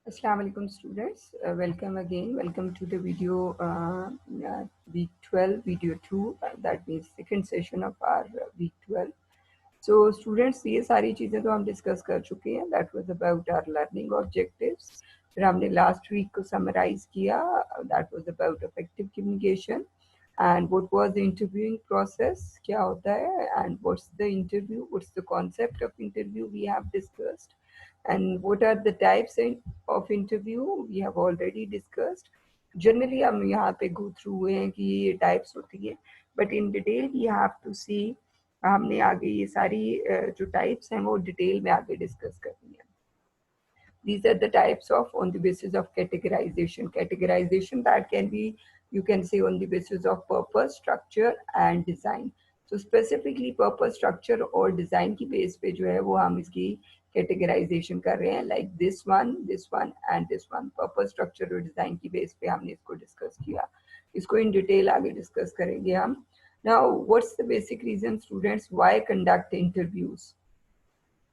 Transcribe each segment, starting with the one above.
Assalamu alaikum students. Welcome again. Welcome to the video week 12, video 2. That means second session of our week 12. So students ये सारी चीज़ें तो हम discuss कर चुके हैं. That was about our learning objectives. फिर हमने last week को summarize किया. That was about effective communication. And what was the interviewing process? क्या होता है? And what's the interview? What's the concept of interview we have discussed? And what are the types of interview we have already discussed. Generally हम यहाँ पे go through हुए हैं कि ये types होती है, but in detail we have to see. हमने आगे ये सारी जो types हैं वो detail में आगे discuss करनी है. These are the types of on the basis of categorization. Categorization that can be, you can say, on the basis of purpose, structure and design. So specifically purpose, structure और design की base पे जो है वो हम इसकी categorization कर रहे हैं, like this one and this one. Purpose, structure और design की base पे हमने इसको discuss किया. इसको in detail आगे discuss करेंगे हम. Now, what's the basic reason, students, why conduct interviews?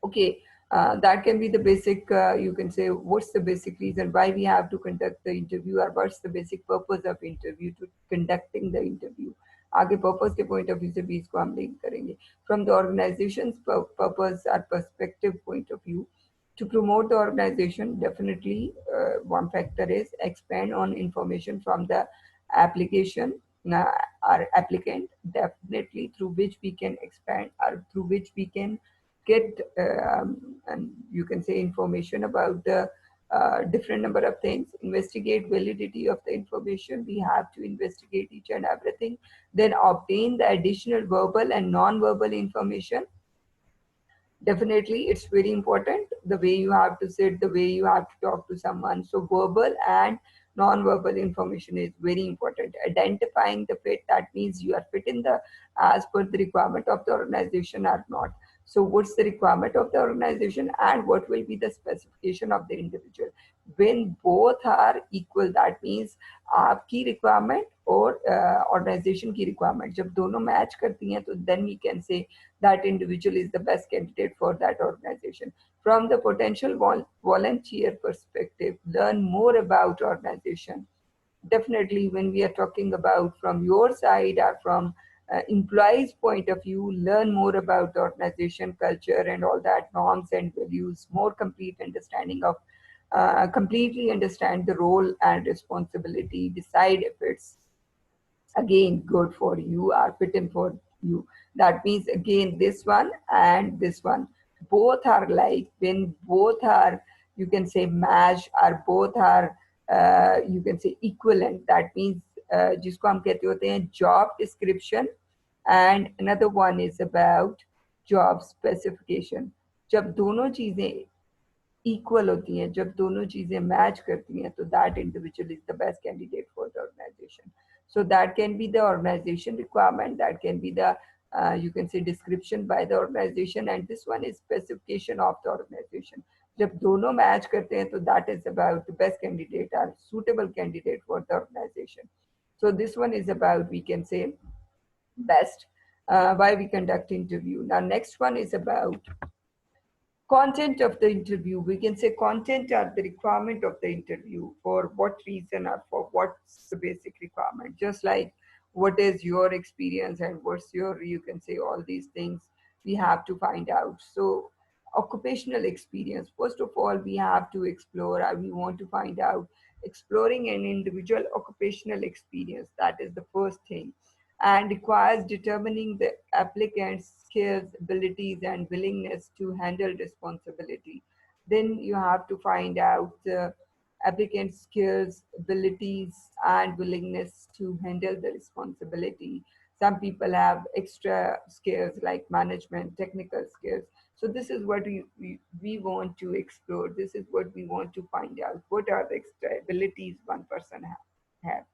Okay, that can be the basic, you can say, what's the basic reason why we have to conduct the interview, or what's the basic purpose of interview, to conducting the interview. आगे purpose के point of view से भी इसको हम link करेंगे. From the organization's purpose or perspective point of view, to promote the organization, definitely one factor is expand on information from the application uh, or applicant, definitely through which we can expand or through which we can get and you can say information about the different number of things. Investigate validity of the information. We have to investigate each and everything, then obtain the additional verbal and non-verbal information. Definitely it's very important, the way you have to sit, the way you have to talk to someone. So verbal and non-verbal information is very important. Identifying the fit, that means you are fit in the as per the requirement of the organization or not. So what's the requirement of the organization and what will be the specification of the individual? When both are equal, that means आपकी requirement और organization की requirement जब दोनों match करती हैं, तो then we can say that individual is the best candidate for that organization. From the potential volunteer perspective, learn more about organization. Definitely when we are talking about from your side or from employees point of view, learn more about the organization culture and all that, norms and values, more complete understanding of completely understand the role and responsibility, decide if it's again good for you or fitting for you. That means again this one and this one both are like, when both are, you can say, match, or both are you can say equivalent. That means जिसको हम कहते होते हैं job description and another one is about job specification. जब दोनों चीजें equal होती हैं, जब दोनों चीजें मैच करती हैं, तो that individual is the best candidate for the organization. So that can be the organization requirement, that can be the you can say description by the organization, and this one is specification of the organization. जब दोनों match करते हैं तो that is about the best candidate or suitable candidate for the organization. So this one is about, we can say, best why we conduct interview. Now next one is about content of the interview. We can say content are the requirement of the interview, for what reason or for what's the basic requirement. Just like what is your experience and what's your, you can say, all these things we have to find out. So occupational experience, first of all we have to explore, or we want to find out, exploring an individual occupational experience, that is the first thing, and requires determining the applicant's skills, abilities, and willingness to handle responsibility. Then you have to find out the applicant's skills, abilities, and willingness to handle the responsibility. Some people have extra skills like management, technical skills. So this is what we want to explore. This is what we want to find out. What are the extra abilities one person have?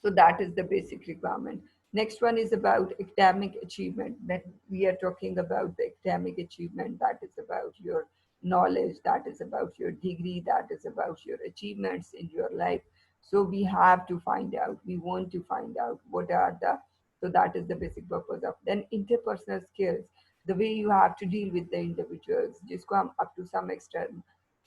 So that is the basic requirement. Next one is about academic achievement. When we are talking about the academic achievement, that is about your knowledge, that is about your degree, that is about your achievements in your life. So we have to find out, we want to find out what are the, so that is the basic purpose of. Then interpersonal skills, the way you have to deal with the individuals, जिसको हम up to some extent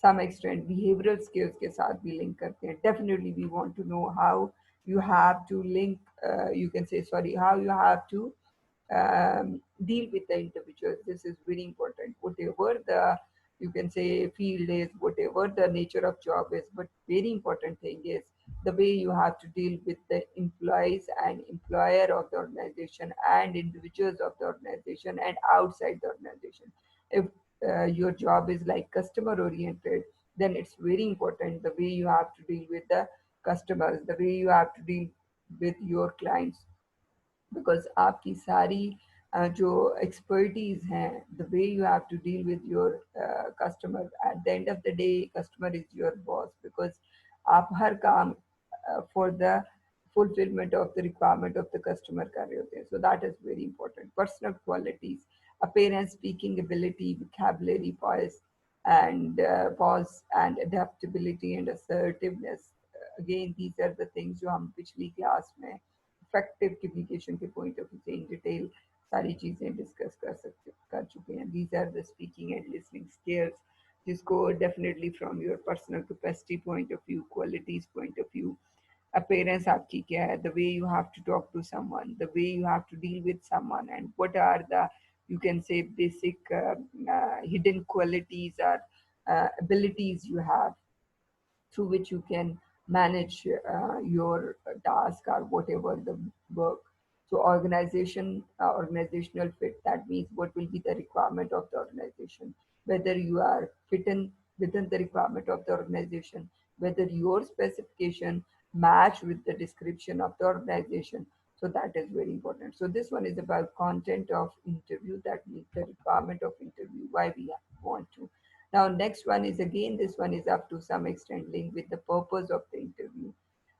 some extent behavioral skills के साथ भी link करते हैं. Definitely we want to know how you have to link, you can say, sorry, how you have to deal with the individuals. This is very important. Whatever the, you can say, field is, whatever the nature of job is, but very important thing is the way you have to deal with the employees and employer of the organization and individuals of the organization and outside the organization. If your job is like customer oriented, then it's very important the way you have to deal with the customers, the way you have to deal with your clients, because आपकी सारी जो expertise हैं, the way you have to deal with your customer, at the end of the day customer is your boss, because आप हर काम for the fulfillment of the requirement of the customer कर रहे होते हैं. So that is very important. Personal qualities, appearance, speaking ability, vocabulary, pause and adaptability and assertiveness. Again, these are the things जो हम पिछली class में effective communication के point of view से इन डिटेल सारी चीज़ें डिस्कस कर चुके हैं. These are the speaking and listening skills, जिसको definitely from your personal capacity point of view, qualities point of view, appearance आपकी क्या है, the way you have to talk to someone, the way you have to deal with someone, and what are the, you can say, basic hidden qualities or abilities you have through which you can manage your task or whatever the work. So organizational fit, that means what will be the requirement of the organization, whether you are fit in within the requirement of the organization, whether your specification match with the description of the organization. So that is very important. So this one is about content of interview, that means the requirement of interview, why we want to. Now, next one is, again, this one is up to some extent linked with the purpose of the interview.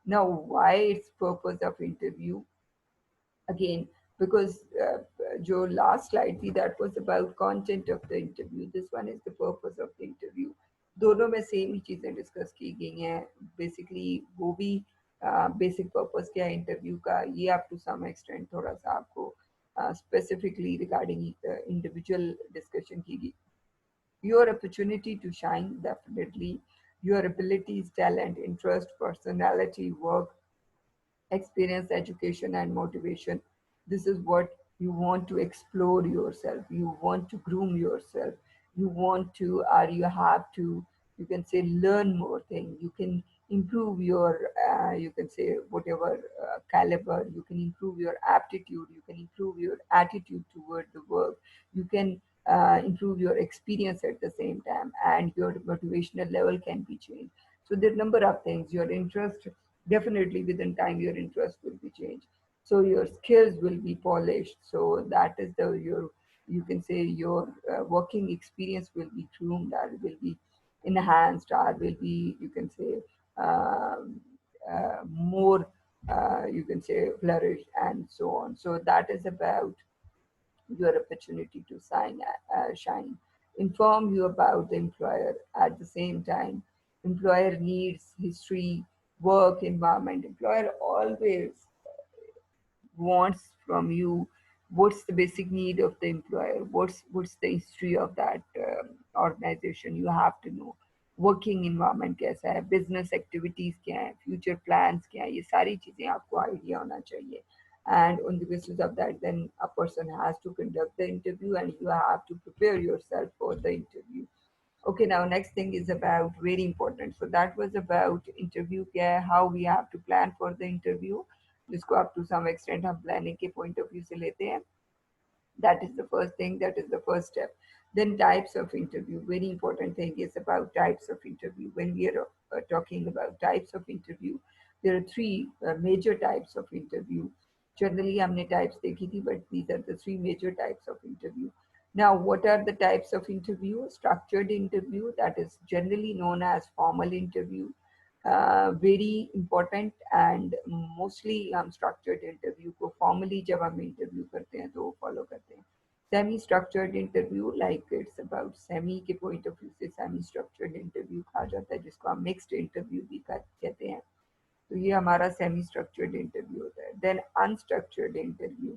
Now, why it's purpose of interview? Again, because जो last slide थी, that was about content of the interview. This one is the purpose of the interview. दोनों में same ही चीज़ें discuss की गई हैं. Basically वो भी बेसिक पर्पस क्या है इंटरव्यू का, ये अप टू सम एक्सटेंट थोड़ा सा आपको स्पेसिफिकली रिगार्डिंग इंडिविजुअल डिस्कशन की गई. Your opportunity to shine, definitely. Your abilities, talent, interest, personality, work, experience, education, and motivation. This is what you want to explore yourself. You want to groom yourself. You want to, or you have to, you can say, learn more things. You can improve your, you can say, whatever caliber. You can improve your aptitude. You can improve your attitude toward the work. You can improve your experience at the same time, and your motivational level can be changed. So there are a number of things. Your interest, definitely within time your interest will be changed, so your skills will be polished, so that is the your, you can say, your working experience will be groomed, or will be enhanced, or will be, you can say, um, more, you can say, flourished, and so on. So that is about your opportunity to shine. Inform you about the employer at the same time. Employer needs, history, work environment. Employer always wants from you what's the basic need of the employer, what's the history of that organization. You have to know working environment कैसा है, business activities क्या है, future plans क्या है, ये सारी चीजें आपको idea होना चाहिए. And on the basis of that, then a person has to conduct the interview, and you have to prepare yourself for the interview. Okay, now next thing is about very important. So that was about interview care, how we have to plan for the interview, जिसको up to some extent हम planning के point of view से लेते हैं. That is the first thing, that is the first step. Then types of interview, very important thing is about types of interview. When we are talking about types of interview, there are three major types of interview. Generally हमने types देखी थी, but these are the three major types of interview. Now, what are the types of interview? Structured interview, that is generally known as formal interview. Very important, and mostly हम structured interview को formally जब हम interview करते हैं तो follow करते हैं. Semi structured interview, like it's about semi के point of view से semi structured interview कहा जाता है, जिसको हम mixed interview भी कहते हैं. तो ये हमारा सेमी स्ट्रक्चर्ड इंटरव्यू होता है. देन अनस्ट्रक्चर्ड इंटरव्यू,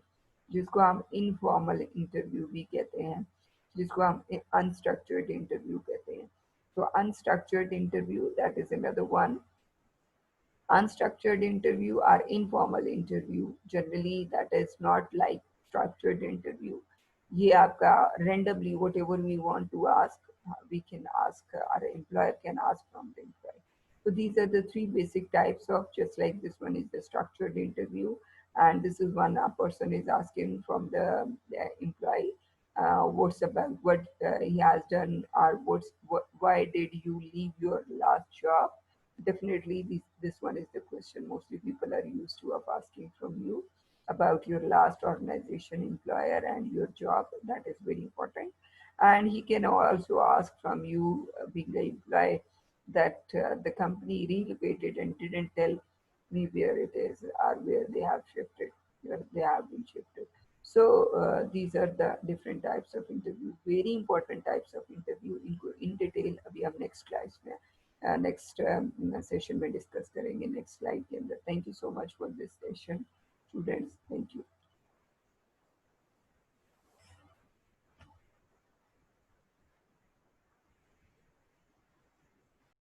जिसको हम इनफॉर्मल इंटरव्यू भी कहते हैं, जिसको हम अनस्ट्रक्चर्ड इंटरव्यू कहते हैं. So unstructured interview, that is another one. Unstructured interview or informal interview, generally that is not like structured interview. ये आपका randomly whatever we want to ask, we can ask, our employer can ask from the employee. So these are the three basic types of, just like this one is the structured interview, and this is one a person is asking from the employee, what's about what he has done, or why did you leave your last job. Definitely, this one is the question mostly people are used to of asking from you about your last organization, employer, and your job. That is very important. And he can also ask from you, being the employee, that the company relocated and didn't tell me where it is or where they have shifted, where they have been shifted. So these are the different types of interview, very important types of interview. In detail अभी हम next class में next session में discuss करेंगे, next slide के अंदर. Thank you so much for this session, students. Thank you.